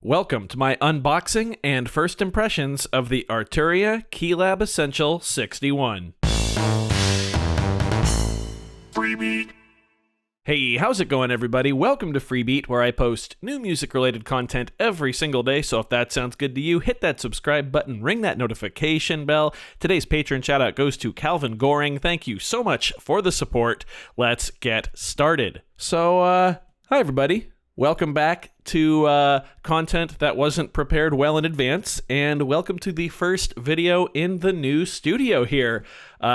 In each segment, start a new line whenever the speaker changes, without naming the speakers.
Welcome to my unboxing and first impressions of the Arturia Keylab Essential 61. Freebeat! Hey, how's it going, everybody? Welcome to Freebeat, where I post new music-related content every single day, so if that sounds good to you, hit that subscribe button, ring that notification bell. Today's patron shout-out goes to Calvin Goring. Thank you so much for the support. Let's get started. So, hi, everybody. Welcome back to content that wasn't prepared well in advance, and welcome to the first video in the new studio here.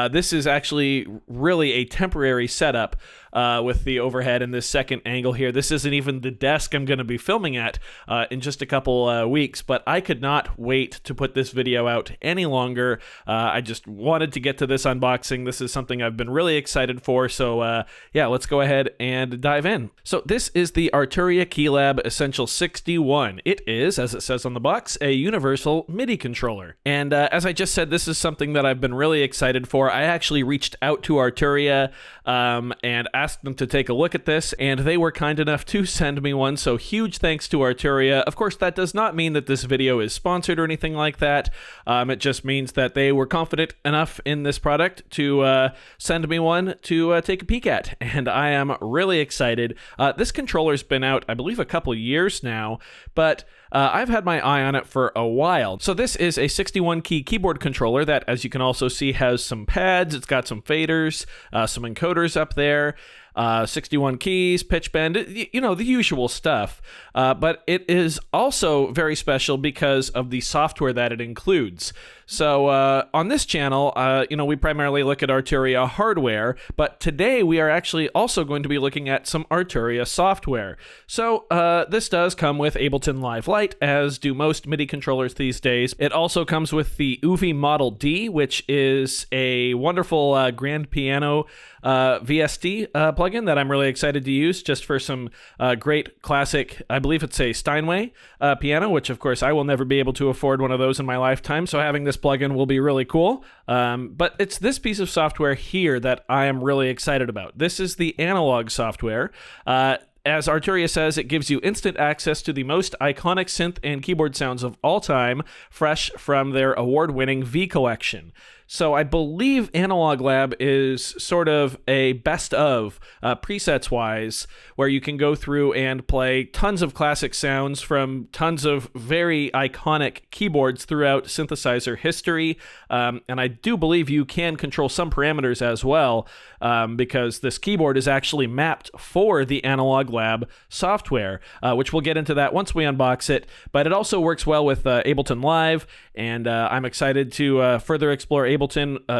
This is actually really a temporary setup with the overhead in this second angle here. This isn't even the desk I'm going to be filming at in just a couple weeks, but I could not wait to put this video out any longer. I just wanted to get to this unboxing. This is something I've been really excited for, so yeah, let's go ahead and dive in. So this is the Arturia Keylab Essential 61. It is, as it says on the box, a universal MIDI controller. And as I just said, this is something that I've been really excited for. I actually reached out to Arturia and asked them to take a look at this, and they were kind enough to send me one, so huge thanks to Arturia. Of course, that does not mean that this video is sponsored or anything like that. It just means that they were confident enough in this product to send me one to take a peek at, and I am really excited. This controller's been out, I believe, a couple years now, but I've had my eye on it for a while. So this is a 61-key keyboard controller that, as you can also see, has some pads. It's got some faders, some encoders up there, 61 keys, pitch bend, you know, the usual stuff. But it is also very special because of the software that it includes. So on this channel, you know, we primarily look at Arturia hardware, but today we are actually also going to be looking at some Arturia software. So this does come with Ableton Live Lite, as do most MIDI controllers these days. It also comes with the UV Model D, which is a wonderful grand piano VST plugin that I'm really excited to use just for some great classic, I believe it's a Steinway piano, which of course I will never be able to afford one of those in my lifetime, so having this plugin will be really cool. But it's this piece of software here that I am really excited about. This is the analog software. As Arturia says, it gives you instant access to the most iconic synth and keyboard sounds of all time, fresh from their award-winning V collection. So I believe Analog Lab is sort of a best of presets-wise, where you can go through and play tons of classic sounds from tons of very iconic keyboards throughout synthesizer history. And I do believe you can control some parameters as well, because this keyboard is actually mapped for the Analog Lab software, which we'll get into that once we unbox it. But it also works well with Ableton Live, and I'm excited to further explore Ableton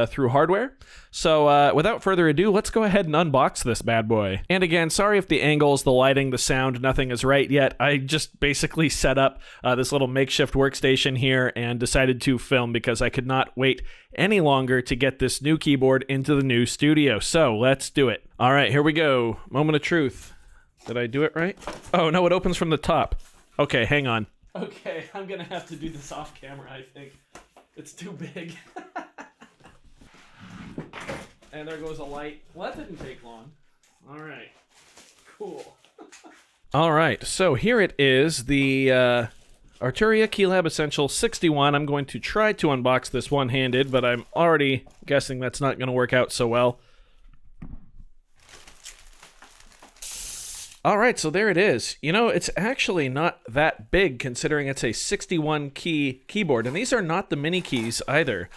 through hardware. So without further ado, let's go ahead and unbox this bad boy. And again, sorry if the angles, the lighting, the sound, nothing is right yet. I just basically set up this little makeshift workstation here and decided to film because I could not wait any longer to get this new keyboard into the new studio. So let's do it. All right, here we go. Moment of truth. Did I do it right? Oh no, it opens from the top. Okay, hang on. Okay, I'm gonna have to do this off camera, I think. It's too big. And there goes a light. Well, that didn't take long. All right. Cool. All right. So here it is, the Arturia Keylab Essential 61. I'm going to try to unbox this one-handed, but I'm already guessing that's not going to work out so well. All right, so there it is. You know, it's actually not that big considering it's a 61-key keyboard, and these are not the mini keys either.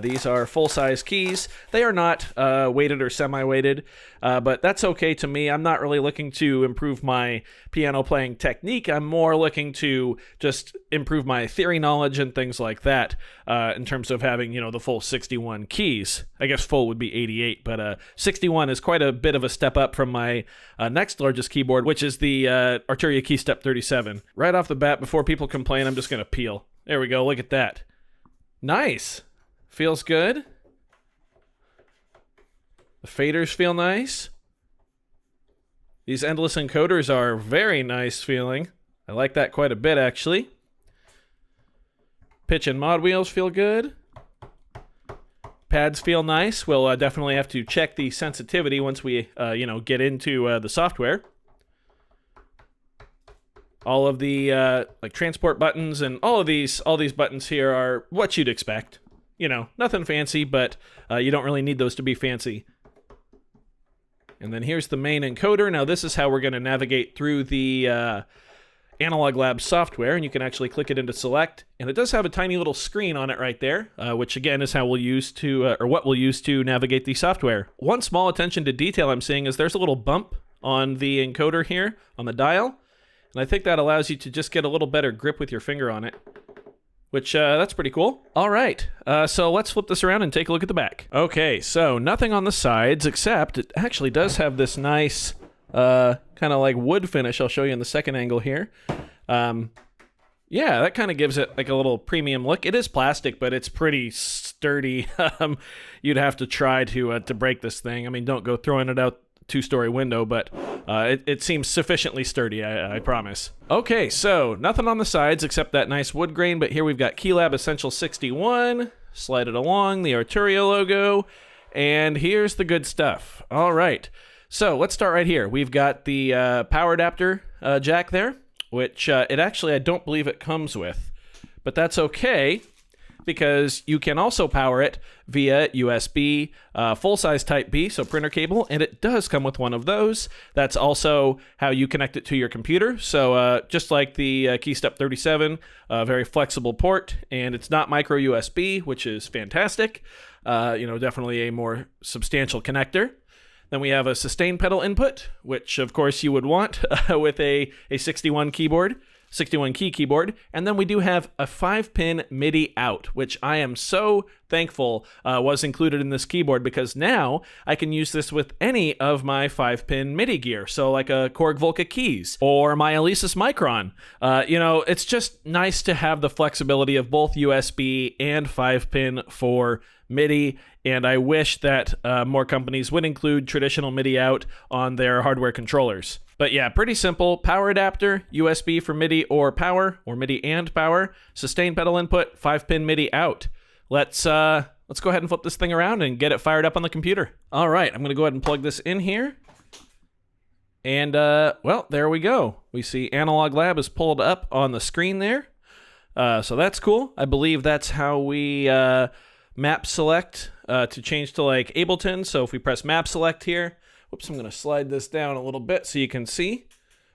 These are full-size keys. They are not weighted or semi-weighted, but that's okay to me. I'm not really looking to improve my piano playing technique. I'm more looking to just improve my theory knowledge and things like that in terms of having, you know, the full 61 keys. I guess full would be 88, but 61 is quite a bit of a step up from my next largest keyboard, which is the Arturia Keystep 37. Right off the bat, before people complain, I'm just going to peel. There we go. Look at that. Nice. Feels good. The faders feel nice. These endless encoders are very nice feeling. I like that quite a bit, actually. Pitch and mod wheels feel good. Pads feel nice. We'll definitely have to check the sensitivity once we, you know, get into the software. All of the like transport buttons and all these buttons here are what you'd expect. You know, nothing fancy, but you don't really need those to be fancy. And then here's the main encoder. Now this is how we're going to navigate through the Analog Lab software, and you can actually click it into select, and it does have a tiny little screen on it right there, which again is how we'll use to, or what we'll use to navigate the software. One small attention to detail I'm seeing is there's a little bump on the encoder here on the dial, and I think that allows you to just get a little better grip with your finger on it, which that's pretty cool. All right, so let's flip this around and take a look at the back. Okay, so nothing on the sides, except it actually does have this nice kind of like wood finish. I'll show you in the second angle here. Yeah, that kind of gives it like a little premium look. It is plastic, but it's pretty sturdy. You'd have to try to break this thing. I mean, don't go throwing it out two-story window, but it seems sufficiently sturdy, I promise. Okay, so nothing on the sides except that nice wood grain, but here we've got Keylab Essential 61, slide it along, the Arturia logo, and here's the good stuff. All right, so let's start right here. We've got the power adapter jack there, which it actually, I don't believe it comes with, but that's okay, because you can also power it via USB, full-size Type B, so printer cable, and it does come with one of those. That's also how you connect it to your computer. So just like the Keystep 37, very flexible port, and it's not micro USB, which is fantastic. You know, definitely a more substantial connector. Then we have a sustain pedal input, which of course you would want with a 61 key keyboard, and then we do have a 5-pin MIDI out, which I am so thankful was included in this keyboard, because now I can use this with any of my 5-pin MIDI gear, so like a Korg Volca keys or my Alesis Micron. You know, it's just nice to have the flexibility of both USB and 5-pin for MIDI, and I wish that more companies would include traditional MIDI out on their hardware controllers. But yeah, pretty simple. Power adapter, USB for MIDI or power, or MIDI and power, sustain pedal input, 5-pin MIDI out. Let's go ahead and flip this thing around and get it fired up on the computer. All right, I'm gonna go ahead and plug this in here. And well, there we go. We see Analog Lab is pulled up on the screen there. So that's cool. I believe that's how we map select to change to like Ableton. So if we press map select here, whoops, I'm going to slide this down a little bit so you can see.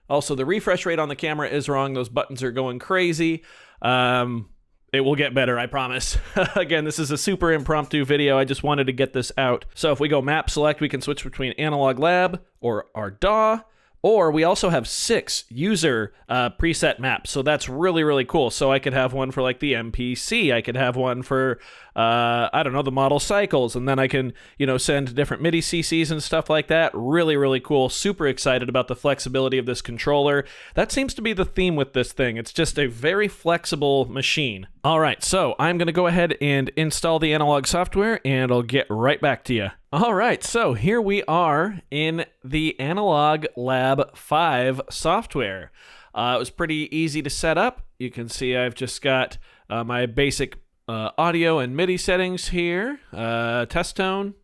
Also, the refresh rate on the camera is wrong. Those buttons are going crazy. It will get better, I promise. Again, this is a super impromptu video. I just wanted to get this out. So if we go map select, we can switch between Analog Lab or our DAW, or we also have 6 user preset maps. So that's really, really cool. So I could have one for like the MPC. I could have one for, I don't know, the model cycles. And then I can, you know, send different MIDI CCs and stuff like that. Really, really cool. Super excited about the flexibility of this controller. That seems to be the theme with this thing. It's just a very flexible machine. All right, so I'm going to go ahead and install the analog software, and I'll get right back to you. All right, so here we are in the Analog Lab 5 software. It was pretty easy to set up. You can see I've just got my basic audio and MIDI settings here. Test tone.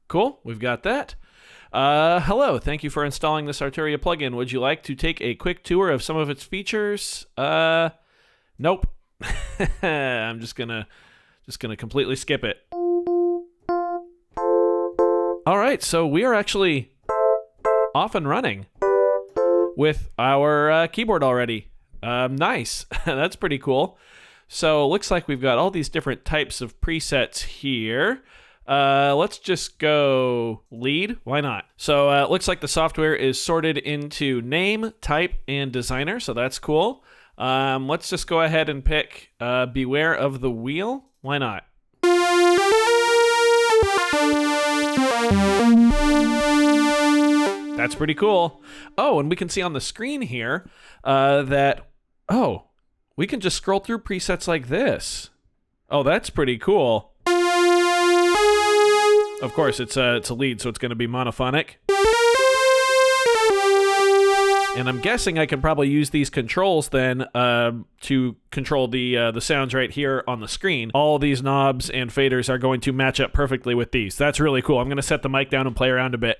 Cool, we've got that. Hello, thank you for installing this Arturia plugin. Would you like to take a quick tour of some of its features? Nope. I'm just gonna completely skip it. All right, so we are actually off and running with our keyboard already. Nice. That's pretty cool. So it looks like we've got all these different types of presets here. Let's just go lead. Why not? So it looks like the software is sorted into name, type, and designer. So that's cool. Let's just go ahead and pick beware of the wheel. Why not? That's pretty cool. Oh, and we can see on the screen here that, oh, we can just scroll through presets like this. Oh, that's pretty cool. Of course, it's a lead, so it's going to be monophonic. And I'm guessing I can probably use these controls then to control the sounds right here on the screen. All these knobs and faders are going to match up perfectly with these. That's really cool. I'm going to set the mic down and play around a bit.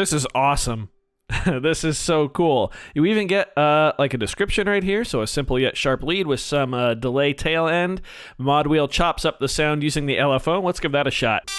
This is awesome. This is so cool. You even get like a description right here. So a simple yet sharp lead with some delay tail end. Mod wheel chops up the sound using the LFO. Let's give that a shot.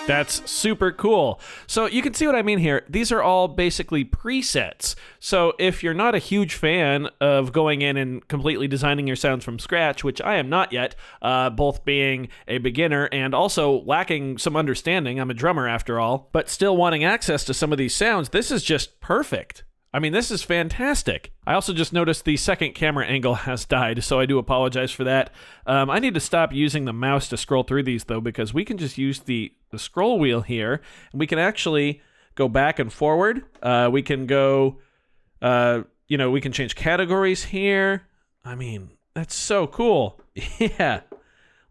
That's super cool. So you can see what I mean here. These are all basically presets. So if you're not a huge fan of going in and completely designing your sounds from scratch, which I am not yet, both being a beginner and also lacking some understanding, I'm a drummer after all, but still wanting access to some of these sounds, this is just perfect. I mean, this is fantastic. I also just noticed the second camera angle has died, so I do apologize for that. I need to stop using the mouse to scroll through these, though, because we can just use the scroll wheel here, and we can actually go back and forward. We can go, we can change categories here. I mean, that's so cool. Yeah.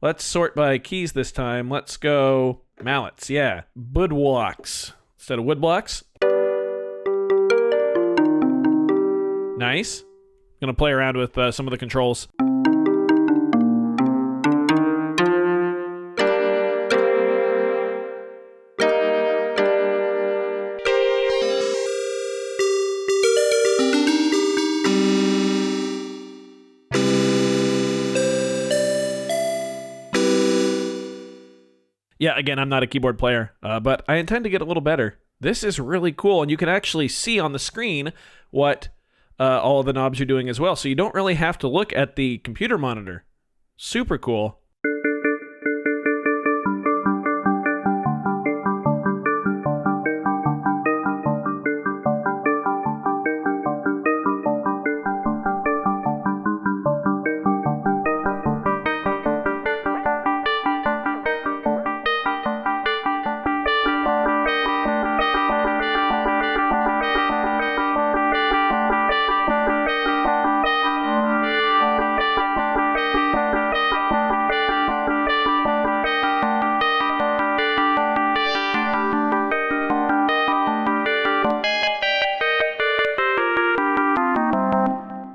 Let's sort by keys this time. Let's go mallets, yeah. Woodblocks instead of woodblocks. Nice. Gonna play around with some of the controls. Yeah, again, I'm not a keyboard player, but I intend to get a little better. This is really cool, and you can actually see on the screen what all of the knobs are doing as well, so you don't really have to look at the computer monitor. Super cool.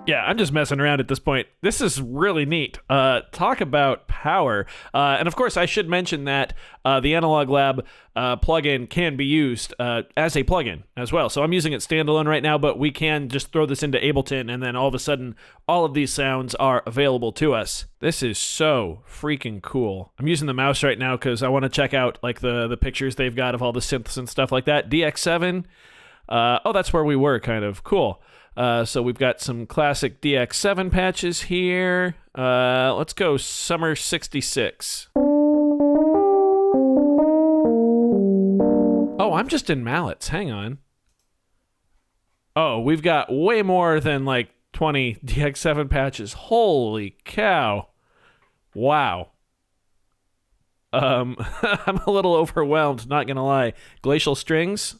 Yeah, I'm just messing around at this point. This is really neat. Talk about power. And of course, I should mention that the Analog Lab plugin can be used as a plugin as well. So I'm using it standalone right now, but we can just throw this into Ableton, and then all of a sudden, all of these sounds are available to us. This is so freaking cool. I'm using the mouse right now because I want to check out like the pictures they've got of all the synths and stuff like that. DX7. Oh, that's where we were, kind of. Cool. So we've got some classic DX7 patches here. Let's go Summer 66. Oh, I'm just in mallets. Hang on. Oh, we've got way more than like 20 DX7 patches. Holy cow. Wow. I'm a little overwhelmed, not gonna lie. Glacial strings.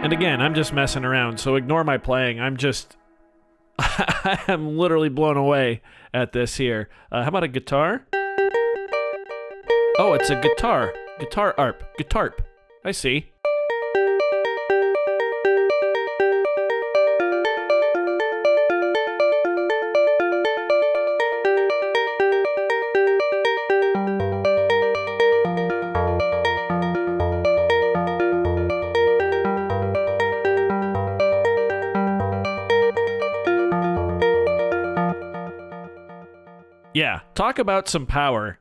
And again, I'm just messing around, so ignore my playing. I'm literally blown away at this here. How about a guitar? Oh, it's a guitar. Guitar arp. Guitarp. I see. Yeah, talk about some power.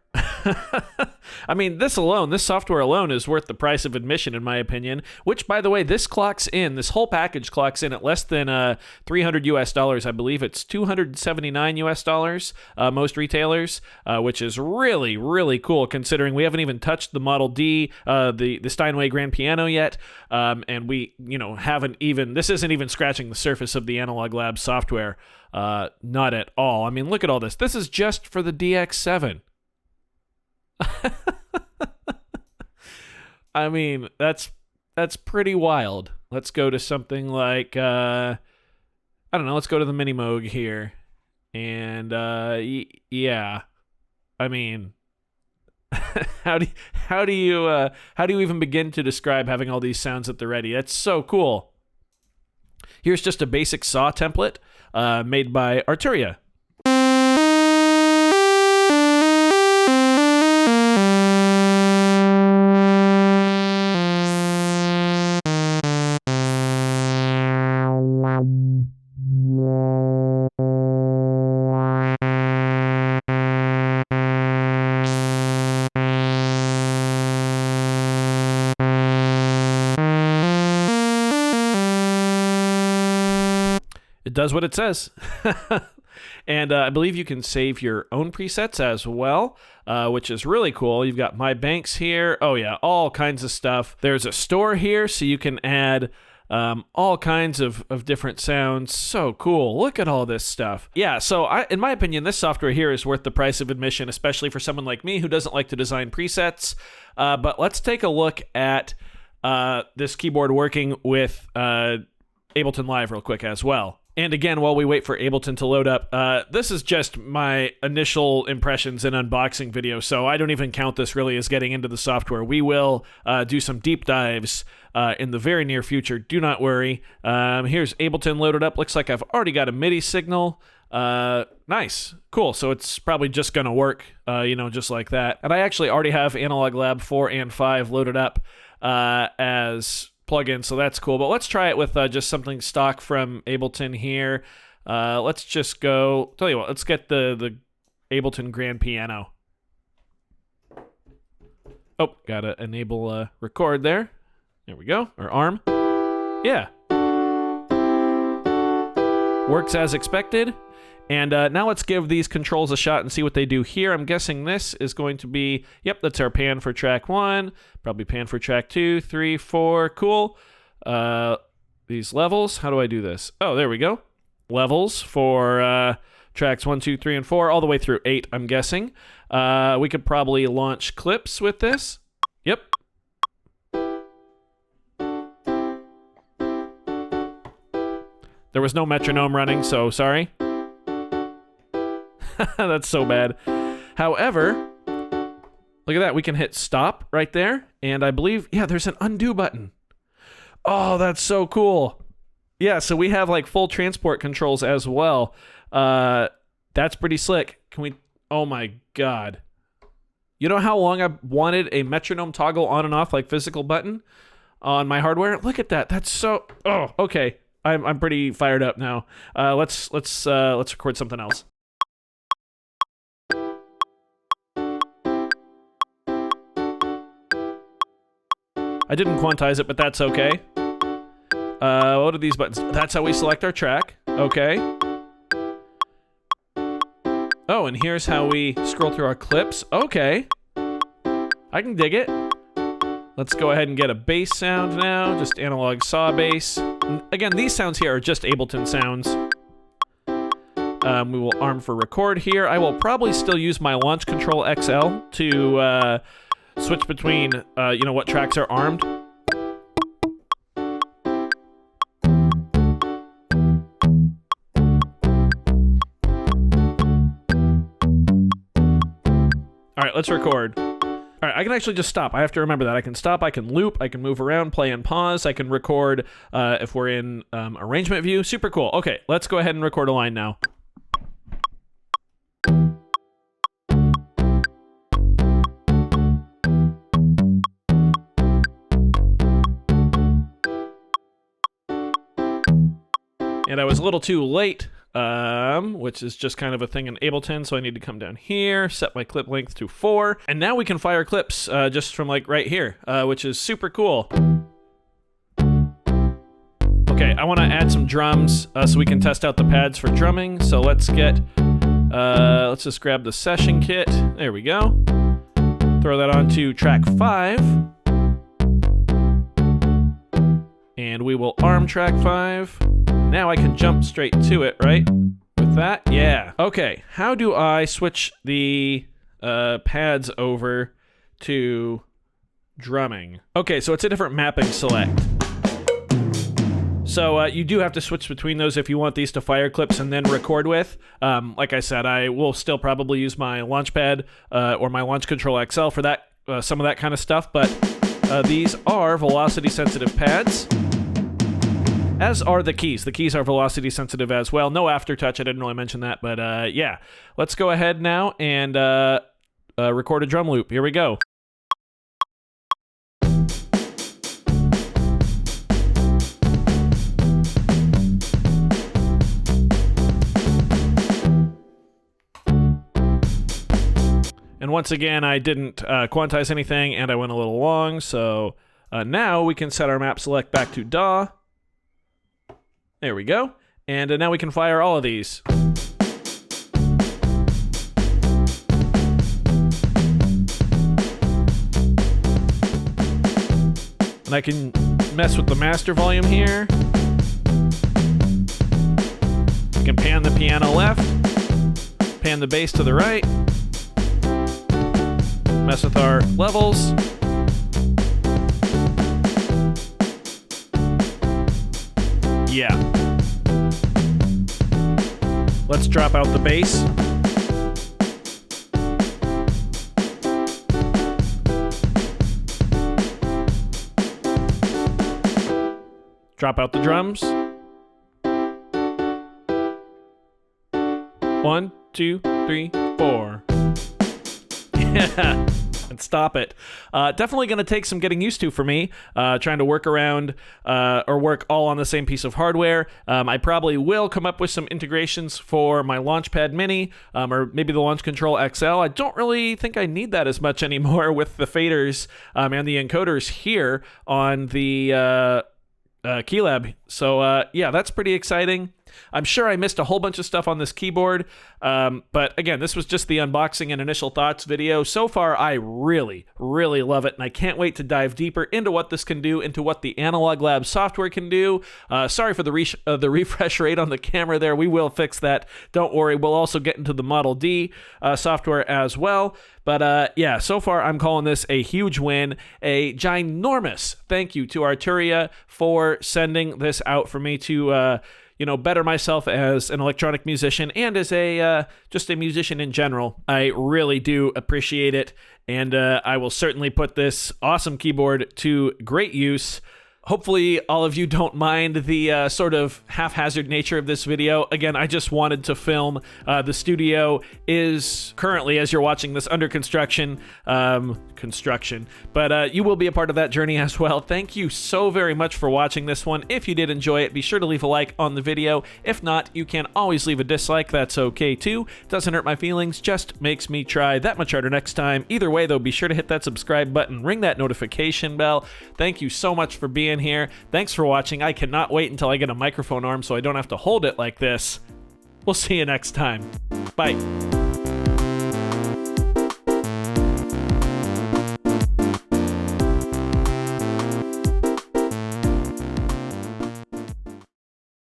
I mean, this software alone is worth the price of admission, in my opinion, which, by the way, this whole package clocks in at less than $300 US. I believe it's $279 US, most retailers, which is really, really cool considering we haven't even touched the Model D, the Steinway Grand Piano yet, and we, this isn't even scratching the surface of the Analog Lab software. Not at all. I mean, look at all this. This is just for the DX7. I mean, that's pretty wild. Let's go to something like I don't know. Let's go to the Mini Moog here, and yeah. I mean, how do you even begin to describe having all these sounds at the ready? That's so cool. Here's just a basic saw template made by Arturia. It does what it says. And I believe you can save your own presets as well, which is really cool. You've got My Banks here. Oh, yeah, all kinds of stuff. There's a store here, so you can add all kinds of different sounds. So cool. Look at all this stuff. Yeah, so in my opinion, this software here is worth the price of admission, especially for someone like me who doesn't like to design presets. But let's take a look at this keyboard working with Ableton Live real quick as well. And again, while we wait for Ableton to load up, this is just my initial impressions and unboxing video, so I don't even count this really as getting into the software. We will do some deep dives in the very near future. Do not worry. Here's Ableton loaded up. Looks like I've already got a MIDI signal. Nice. Cool. So it's probably just going to work, just like that. And I actually already have Analog Lab 4 and 5 loaded up as plugin, so that's cool. But let's try it with just something stock from Ableton here. Let's just go, tell you what, let's get the Ableton Grand Piano. Oh, gotta enable record there. There we go, or arm. Yeah. Works as expected. And now let's give these controls a shot and see what they do here. I'm guessing this is going to be, yep, that's our pan for track 1, probably pan for track 2, 3, 4, cool. These levels, how do I do this? Oh, there we go. Levels for tracks 1, 2, 3, and 4, all the way through 8, I'm guessing. We could probably launch clips with this. Yep. There was no metronome running, so sorry. That's so bad. However, look at that. We can hit stop right there. And I believe, yeah, there's an undo button. Oh, that's so cool. Yeah, so we have like full transport controls as well. That's pretty slick. Can we, oh my God. You know how long I've wanted a metronome toggle on and off like physical button on my hardware? Look at that. That's so, oh, okay. I'm pretty fired up now. Let's record something else. I didn't quantize it, but that's okay. What are these buttons? That's how we select our track. Okay. Oh, and here's how we scroll through our clips. Okay. I can dig it. Let's go ahead and get a bass sound now. Just analog saw bass. Again, these sounds here are just Ableton sounds. We will arm for record here. I will probably still use my Launch Control XL to switch between, what tracks are armed. All right, let's record. All right, I can actually just stop. I have to remember that. I can stop, I can loop, I can move around, play and pause. I can record if we're in arrangement view. Super cool. Okay, let's go ahead and record a line now. And I was a little too late which is just kind of a thing in Ableton. So I need to come down here, set my clip length to 4, and now we can fire clips just from like right here, which is super cool. Okay, I want to add some drums so we can test out the pads for drumming. So let's just grab the session kit. There we go. Throw that onto track 5. And we will arm track 5. Now I can jump straight to it, right? With that, yeah. Okay, how do I switch the pads over to drumming? Okay, so it's a different mapping select. So you do have to switch between those if you want these to fire clips and then record with. Like I said, I will still probably use my Launchpad or my Launch Control XL for that, some of that kind of stuff, but these are velocity sensitive pads, as are the keys. The keys are velocity sensitive as well. No aftertouch, I didn't really mention that, but yeah. Let's go ahead now and record a drum loop. Here we go. And once again, I didn't quantize anything, and I went a little long, so now we can set our map select back to DAW. There we go. And now we can fire all of these. And I can mess with the master volume here. We can pan the piano left, pan the bass to the right. Mess with our levels. Yeah. Let's drop out the bass. Drop out the drums. 1, 2, 3, 4. Yeah. And stop it. Definitely going to take some getting used to for me, trying to work around or work all on the same piece of hardware. I probably will come up with some integrations for my Launchpad Mini or maybe the Launch Control XL. I don't really think I need that as much anymore with the faders and the encoders here on the Keylab. So yeah, that's pretty exciting. I'm sure I missed a whole bunch of stuff on this keyboard, but again, this was just the unboxing and initial thoughts video. So far, I really, really love it, and I can't wait to dive deeper into what this can do, into what the Analog Lab software can do. Sorry for the refresh rate on the camera there. We will fix that. Don't worry. We'll also get into the Model D software as well. But yeah, so far I'm calling this a huge win, a ginormous thank you to Arturia for sending this out for me to better myself as an electronic musician and as a just a musician in general. I really do appreciate it, and I will certainly put this awesome keyboard to great use. Hopefully all of you don't mind the sort of haphazard nature of this video. Again, I just wanted to film. The studio is currently, as you're watching this, under construction. But you will be a part of that journey as well. Thank you so very much for watching this one. If you did enjoy it, be sure to leave a like on the video. If not, you can always leave a dislike. That's okay too. Doesn't hurt my feelings, just makes me try that much harder next time. Either way though, be sure to hit that subscribe button, ring that notification bell. Thank you so much for being here. Thanks for watching. I cannot wait until I get a microphone arm so I don't have to hold it like this. We'll see you next time. Bye.